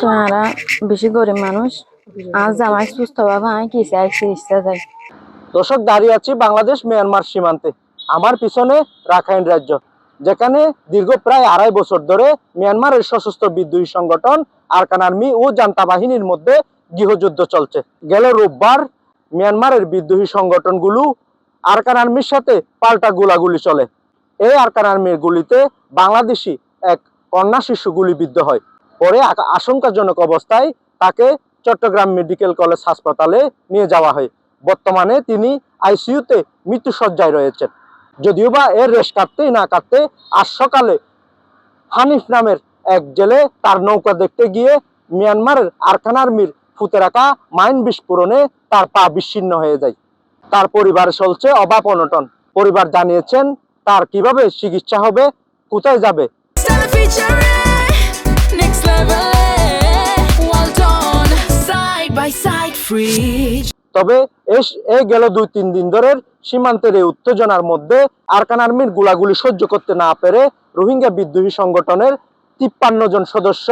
তারা বেশি গরিব মানুষ। আজ জামাই সুস্থ ভাবে আমি কি চাই চিকিৎসা চাই। দর্শক, দাঁড়িয়ে আছি বাংলাদেশ মিয়ানমার সীমান্তে। আমার পিছনে রাখাইন রাজ্য, যেখানে দীর্ঘ প্রায় 2.5 বছর ধরে মিয়ানমারের সশস্ত্র বিদ্রোহী সংগঠন আরকান আর্মি ও জান্তা বাহিনীর মধ্যে গৃহযুদ্ধ চলছে। গেল রোববার মিয়ানমারের বিদ্রোহী সংগঠনগুলো আরকান আর্মির সাথে পাল্টা গোলাগুলি চলে। এই আরকান আর্মির গুলিতে বাংলাদেশি এক কন্যা শিশু গুলিবিদ্ধ হয়। পরে আশঙ্কাজনক অবস্থায় তাকে চট্টগ্রাম মেডিকেল কলেজ হাসপাতালে নিয়ে যাওয়া হয়। বর্তমানে তিনি আইসিইউতে মৃত্যুসজ্জায় রয়েছেন। যদিও বা এর রেশ কাটতেই না কাটতে আজ সকালে হানিফ নামের এক জেলে তার নৌকা দেখতে গিয়ে মিয়ানমারের আরকান আর্মির ফুতে রাখা মাইন বিস্ফোরণে তার পা বিচ্ছিন্ন হয়ে যায়। তার পরিবারে চলছে অভাব অনটন। পরিবার জানিয়েছেন তার কিভাবে চিকিৎসা হবে, কোথায় যাবে। তবে এই গেল 2-3 দিন ধরে সীমান্তের এই উত্তেজনার মধ্যে আরকান আর্মির গোলাগুলি সহ্য করতে না পেরে রোহিঙ্গা বিদ্রোহী সংগঠনের 53 জন সদস্য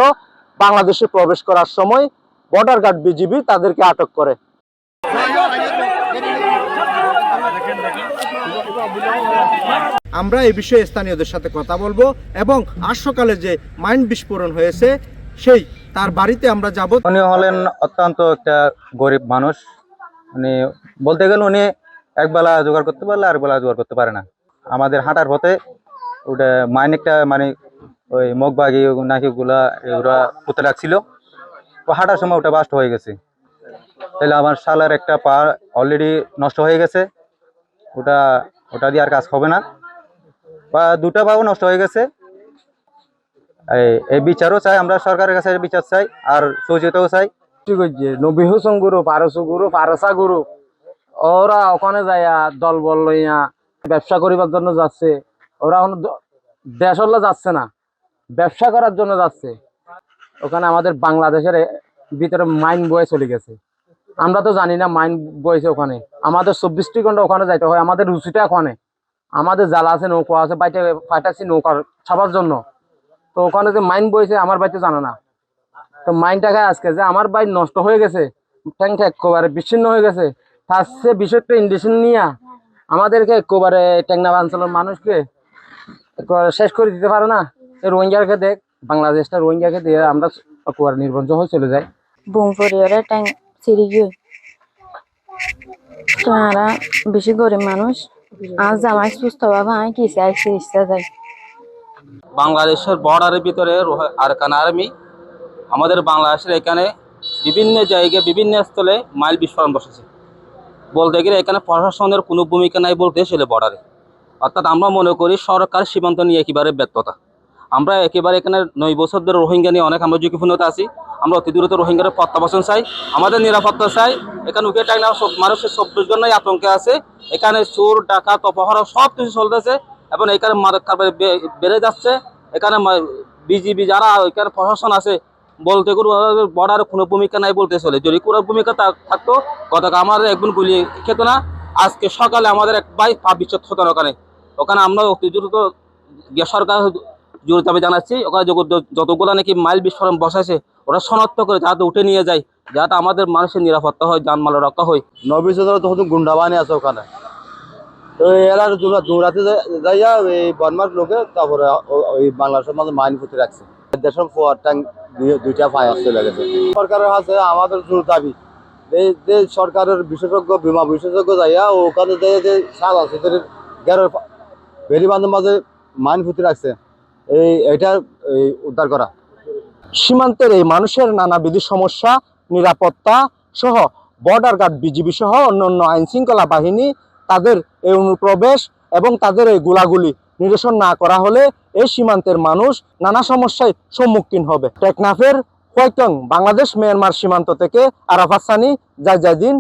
বাংলাদেশে প্রবেশ করার সময় বর্ডার গার্ড বিজিবি তাদেরকে আটক করে। আমরা এই বিষয়ে স্থানীয়দের সাথে কথা বলবো এবং আজ সকালে যে মাইন বিস্ফোরণ হয়েছে সেই তার বাড়িতে আমরা যাব। উনি হলেন অত্যন্ত একটা গরিব মানুষ। উনি বলতে গেলে উনি একবেলা জোগাড় করতে পারলে আর বেলা জোগাড় করতে পারে না। আমাদের হাঁটার পথে ওটা মাইন একটা মানে ওই মগবাগি নাকি গুলা ওরা পুঁতে রাখছিল, তো হাঁটার সময় ওটা বাস্ট হয়ে গেছে। তাহলে আমার শালার একটা পা অলরেডি নষ্ট হয়ে গেছে, ওটা দিয়ে আর কাজ হবে না, বা 2টা পাও নষ্ট হয়ে গেছে। এই বিচারও চাই, আমরা সরকারের কাছে বিচার চাই আর সহযোগিতাও চাই। ঠিক আছে, নবী হোসেন গ্রুপ, আরসু গ্রুপ, আরসা গ্রুপ ওরা ওখানে যাইয়া দল বল লইয়া ব্যবসা করিবার জন্য যাচ্ছে। ওরা এখন দেশল্লা যাচ্ছে না, ব্যবসা করার জন্য যাচ্ছে। ওখানে আমাদের বাংলাদেশের ভিতরে মাইন বয়ে চলে গেছে। আমরা তো জানি না মাইন বয়েছে ওখানে। আমাদের 24 ঘন্টা ওখানে যাইতে হয়। আমাদের রুচিটা ওখানে, আমাদের জ্বালা আছে, নৌকা আছে, বাইতে ফাটাচ্ছি নৌকার ছাপার জন্য। তো ওখানে যে মাইন বইছে আমার বাড়িতে জানে না। তো মাইনটাকে আজকে যে আমার বাড়ি নষ্ট হয়ে গেছে, ট্যাং একেবারে বিচ্ছিন্ন হয়ে গেছে, তার সে বিষয়টা ইন্ডিশন নিয়ে আমাদেরকে একেবারে টেংনা অঞ্চলের মানুষকে শেষ করে দিতে পারে না। রোহিঙ্গাকে দেখ, বাংলাদেশটা রোহিঙ্গাকে দিয়ে আমরা একেবারে নির্বংশ হয়ে চলে যাই। বুম পরিবারে ট্যাং চিরি গিয়ে তারা বেশি গরিব মানুষ। আজ জামাই সুস্থ ভাবে আমি কি চাই চিকিৎসা চাই। বাংলাদেশের বর্ডারের ভিতরে আরকান আর্মি আমাদের বাংলাদেশের এখানে বিভিন্ন জায়গায় বিভিন্ন স্থলে মাইল বিস্ফোরণ বসেছে। বলতে গেলে এখানে প্রশাসনের কোনো ভূমিকা নাই বলতে চলে বর্ডারে। অর্থাৎ আমরা মনে করি সরকার সীমান্ত নিয়ে একেবারে ব্যর্থতা। আমরা একেবারে এখানে 9 বছর ধরে রোহিঙ্গা নিয়ে অনেক আমরা ঝুঁকিপূর্ণতা আছি। আমরা অতি দ্রুত রোহিঙ্গার প্রত্যাবাসন চাই, আমাদের নিরাপত্তা চাই। এখানে উঠে টাইম মানুষের 24 ঘন্টায় আতঙ্কে আছে। এখানে চোর ডাকাত অপহরণ সব কিছু চলতেছে এবং এখানে মাদক কারবার বেড়ে যাচ্ছে। এখানে বিজিবি যারা এখানে প্রশাসন আছে বলতে গেলে বর্ডারে কোনো ভূমিকা নাই বলতে চলে। যদি কোনো ভূমিকা থাকতো গতকাল আমাদের একজন গুলি খেত না। আজকে সকালে আমাদের এক ভাই পা বিচ্ছেদ হতো না ওখানে আমরা অতি দ্রুত সরকার জোর দাবি জানাচ্ছি। ওখানে যতগুলো নাকি মাইল বিস্ফোরণ বসাইছে ওরা শনাক্ত করে যাতে উঠে নিয়ে যায়, যাতে আমাদের মানুষের নিরাপত্তা হয়, জানমালের রক্ষা হয়। নবী তখন গুন্ডা বাহিনী আছে ওখানে, তো এরা দৌড়াতে যাইয়া এই বনমার লোকে তারপরে ওই বাংলাদেশের মাঝে মাইন পুঁতে রাখছে। দেশের ট্যাং 2টা ফায়ার চলে গেছে। সরকারের কাছে আমাদের জোর দাবি যে সরকারের বিশেষজ্ঞ বিমা বিশেষজ্ঞ যাইয়া ওখানে যে সাদা সিটের গ্যারের ভেরি বান্ধব মাঝে মাইন পুঁতে রাখছে, এটা উদ্ধার করা। সীমান্তের এই মানুষের নানাবিধ সমস্যা, নিরাপত্তা সহ বর্ডার গার্ড বিজিবি সহ অন্যান্য আইন শৃঙ্খলা বাহিনী তাদের এই অনুপ্রবেশ এবং তাদের এই গোলাগুলি নিরসন না করা হলে এই সীমান্তের মানুষ নানা সমস্যায় সম্মুখীন হবে। টেকনাফের হোয়াইটং বাংলাদেশ মিয়ানমার সীমান্ত থেকে আরাফাত সানি, জায়দিন,